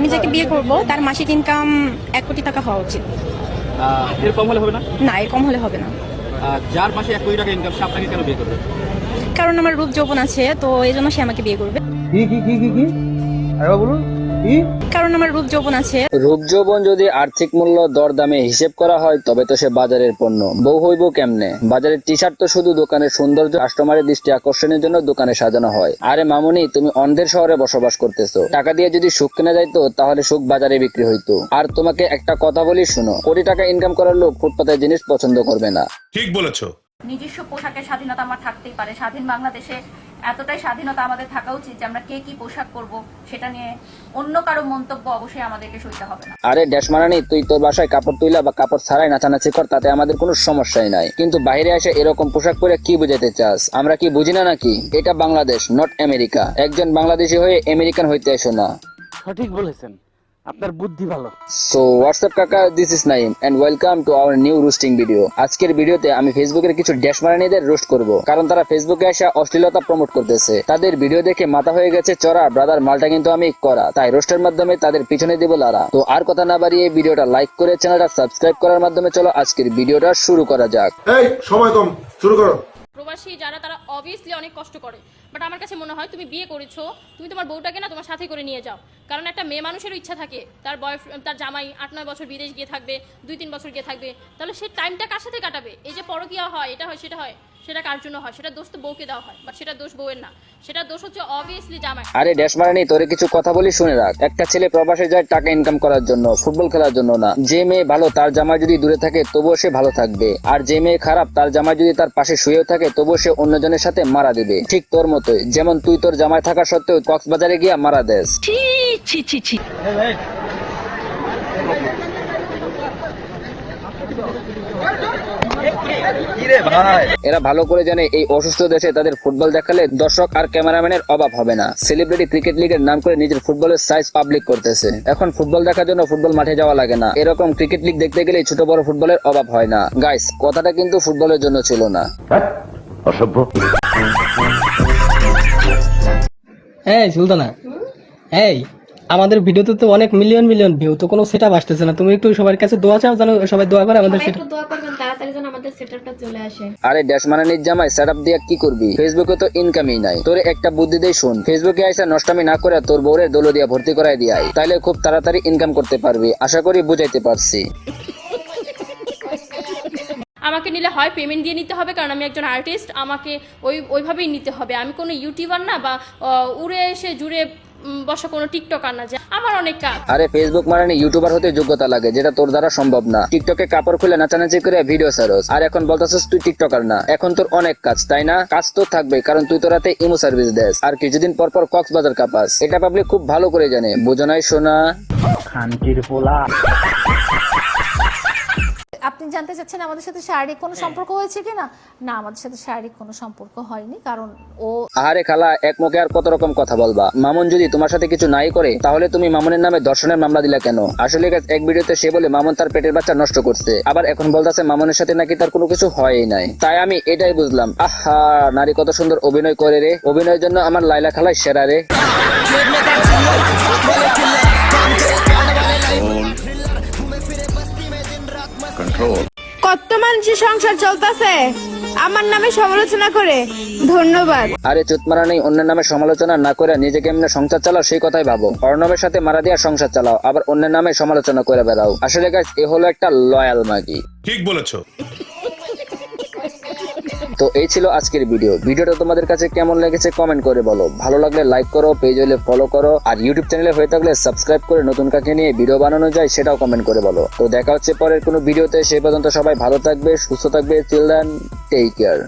আমি যাকে বিয়ে করব তার মাসিক ইনকাম 1 কোটি টাকা হওয়া উচিত। এর কম হলে হবে না? না, এর কম হলে হবে না। যার মাসে 1 কোটি টাকা ইনকাম সে আপনাকে কেন বিয়ে করবে? কারণ আমার রূপ যৌবন আছে, তো এই জন্য সে আমাকে বিয়ে করবে। কি আরে বলুন কি? কারণ আমার রূপ যৌবন আছে। রূপ যৌবন যদি আর্থিক মূল্য দরদামে হিসেব করা হয় তবে তো সে বাজারের পণ্য। বউ হইব কেমনে? বাজারের টি শার্ট তো শুধু দোকানের সৌন্দর্য কাস্টমারের দৃষ্টি আকর্ষণের জন্য দোকানে সাজানো হয়। আরে মামুনি, তুমি অন্ধের শহরে বসবাস করতেছো। টাকা দিয়ে যদি সুখ কেনা যাইতো তাহলে সুখ বাজারে বিক্রি হইতো। আর তোমাকে একটা কথা বলি শুনো, কোটি টাকা ইনকাম করার লোক ফুটপাতের জিনিস পছন্দ করবে না। ঠিক বলেছো। নিজস্ব পোশাকের স্বাধীনতা আমার থাকতেই পারে। স্বাধীন বাংলাদেশে এতটাই স্বাধীনতা আমাদের থাকা উচিত যে আমরা কে কি পোশাক পরব সেটা নিয়ে অন্য কারো মন্তব্য অবশ্যই আমাদেরকে সইতে হবে না। আরে ড্যাশ মারানি, তুই তোর বাসায় কাপড় তুইলা বা কাপড় ছাড়াই নাচানাচি কর, তাতে আমাদের কোনো সমস্যাই নাই। কিন্তু বাইরে এসে এরকম পোশাক পরে কি বুঝাতে চাস? আমরা কি বুঝি না নাকি? এটা বাংলাদেশ, নট আমেরিকা। একজন বাংলাদেশি হয়ে আমেরিকান হইতে এসো না। সঠিক বলেছেন, আপনার বুদ্ধি ভালো। সো হোয়াটসঅ্যাপ কাকা, this is Naim and welcome to our new roasting video. আজকের ভিডিওতে আমি ফেসবুকের কিছু ড্যাশ মারানিদের রোস্ট করব, কারণ তারা ফেসবুকে এসে অশ্লীলতা প্রমোট করতেছে। তাদের ভিডিও দেখে মাথা হয়ে গেছে চড়া, ব্রাদার মালটা কিন্তু আমি করা, তাই রোস্টের মাধ্যমে তাদের পিছনে দিব লারা। তো আর কথা না বাড়িয়ে ভিডিওটা লাইক করে চ্যানেলটা সাবস্ক্রাইব করার মাধ্যমে চলো আজকের ভিডিওটা শুরু করা যাক। এই সময় কম, শুরু করো। প্রবাসী যারা তারা অবভিয়াসলি অনেক কষ্ট করে, বাট আমার কাছে মনে হয় তুমি বিয়ে করেছো, তুমি তোমার বউটাকে না তোমার সাথে করে নিয়ে যাও। কারণ একটা মেয়ে মানুষেরও ইচ্ছা থাকে তার তার জামাই 8-9 বছর বিদেশ গিয়ে থাকবে, 2-3 বছর গিয়ে থাকবে, তাহলে সে টাইমটা কার সাথে কাটাবে? এই যে পরকীয়া হয়, এটা হয় সেটা হয়, সেটা কার জন্য হয়? সেটা দোষ তো বউকে দেওয়া হয়, বাট সেটা দোষ বউয়ের না, সেটা দোষ হচ্ছে অবভিয়াসলি জামাই। আরে ড্যাশ মারানি, তোরে কিছু কথা বলি শুনে রাখ। একটা ছেলে প্রবাসে যায় টাকা ইনকাম করার জন্য, ফুটবল খেলার জন্য না। যে মেয়ে ভালো তার জামাই যদি দূরে থাকে তবুও সে ভালো থাকবে, আর যে মেয়ে খারাপ তার জামাই যদি তার পাশে শুয়েও থাকে তবুও সে অন্যজনের সাথে মারা দিবে। ঠিক তোর মতোই, যেমন তুই তোর জামাই থাকা সত্ত্বেও কক্সবাজারে গিয়া মারা দেস। এরা ভালো করে জানে এই অসুস্থ দেশে তাদের ফুটবল দেখালে দর্শক আর ক্যামেরাম্যানের অভাব হবে না। সেলিব্রিটি ক্রিকেট লিগের নাম করে নিজের ফুটবলের সাইজ পাবলিক করতেছে। এখন ফুটবল দেখার জন্য ফুটবল মাঠে যাওয়া লাগে না। এরকম ক্রিকেট লিগ দেখতে গেলে ছোট বড় ফুটবলের অভাব হয় না। গাইস, কথাটা কিন্তু ফুটবলের জন্য ছিল না। অসভ্য। এই সুলতানা, এই আমাদের ভিডিওতে তো অনেক মিলিয়ন মিলিয়ন ভিউ, তো কোনো সেটআপ আসতেছে না। তুমি একটু সবার কাছে দোয়া চাও, যেন সবাই দোয়া করে আমাদের সেটআপ। দোয়া করবেন তাড়াতাড়ি যেন আমাদের সেটআপটা চলে আসে। আরে ড্যাশ মারানির জামাই সেটআপ দিয়ে কি করবি? ফেসবুকে তো ইনকামই নাই। তোরে একটা বুদ্ধি দেই শুন, ফেসবুকে আইসা নষ্টামি না করে তোর বউরের দৌল দিয়া ভর্তি করাই দিয়াই, তাইলে খুব তাড়াতাড়ি ইনকাম করতে পারবি। আশা করি বুঝাইতে পারছি। আমাকে নিলে হয় পেমেন্ট দিয়ে নিতে হবে, কারণ আমি একজন আর্টিস্ট, আমাকে ওইভাবেই নিতে হবে। আমি কোনো ইউটিউবার না, বা উড়ে এসে জুড়ে বসা কোনো টিকটকার না, যে আমার অনেক কাজ। আরে ফেসবুক মারানি ইউটিউবার হতে যোগ্যতা লাগে, যেটা তোর দ্বারা সম্ভব না। টিকটকে কাপড় খুলে নাচানাচি করে ভিডিও ছাড়স, আর এখন বলতেছিস তুই টিকটকার না। এখন তোর অনেক কাজ, তাই না? কাজ তো থাকবে, কারণ তুই তো রাতে ইমো সার্ভিস দেস, আর কিছুদিন পর পর কক্সবাজার কাপাস। এটা পাবলিক খুব ভালো করে জানে, বুঝো নাই শোনা? খানকির পোলা। আপনি জানতে চাচ্ছেন আমাদের সাথে শারীরিক কোনো সম্পর্ক হয়েছে কিনা? না, আমাদের সাথে শারীরিক কোনো সম্পর্ক হয়নি, কারণ ও। আরে খালা, এক মুখে আর কত রকম কথা বলবা? মামুন যদি তোমার সাথে কিছু নাই করে তাহলে তুমি মামুনের নামে ধর্ষণের মামলা দিলা কেন? আসলে এক ভিডিওতে সে বলে মামুন তার পেটের বাচ্চা নষ্ট করছে, আবার এখন বলতেছে মামুনের সাথে নাকি তার কোনো কিছু হয়ই নাই। তাই আমি এটাই বুঝলাম, আহা নারী কত সুন্দর অভিনয় করে রে। অভিনয়ের জন্য আমার লাইলা খালাই সেরা রে। কত মানুষের সংসার চলতেছে আমার নামে সমালোচনা করে। ধন্যবাদ। আরে চুতমারা নেই, অন্যের নামে সমালোচনা না করে নিজেকে এমনি সংসার চালাও, সেই কথাই ভাবো। অর্ণবের সাথে মারা দিয়া সংসার চালাও, আবার অন্যের নামে সমালোচনা করে বেড়াও। আসলে গাইস, এ হলো একটা লয়াল মাগি। ঠিক বলেছো। তো এই ছিল আজকের ভিডিওটা তোমাদের কাছে কেমন লেগেছে কমেন্ট করে বলো। ভালো লাগলে লাইক করো, পেজ হলে ফলো করো, আর ইউটিউব চ্যানেলে হয়ে থাকলে সাবস্ক্রাইব করে নতুন কাকে নিয়ে ভিডিও বানানো যায় সেটাও কমেন্ট করে বলো। তো দেখা হচ্ছে পরের কোনো ভিডিওতে, সেই পর্যন্ত সবাই ভালো থাকবে, সুস্থ থাকবে। Till then, take care.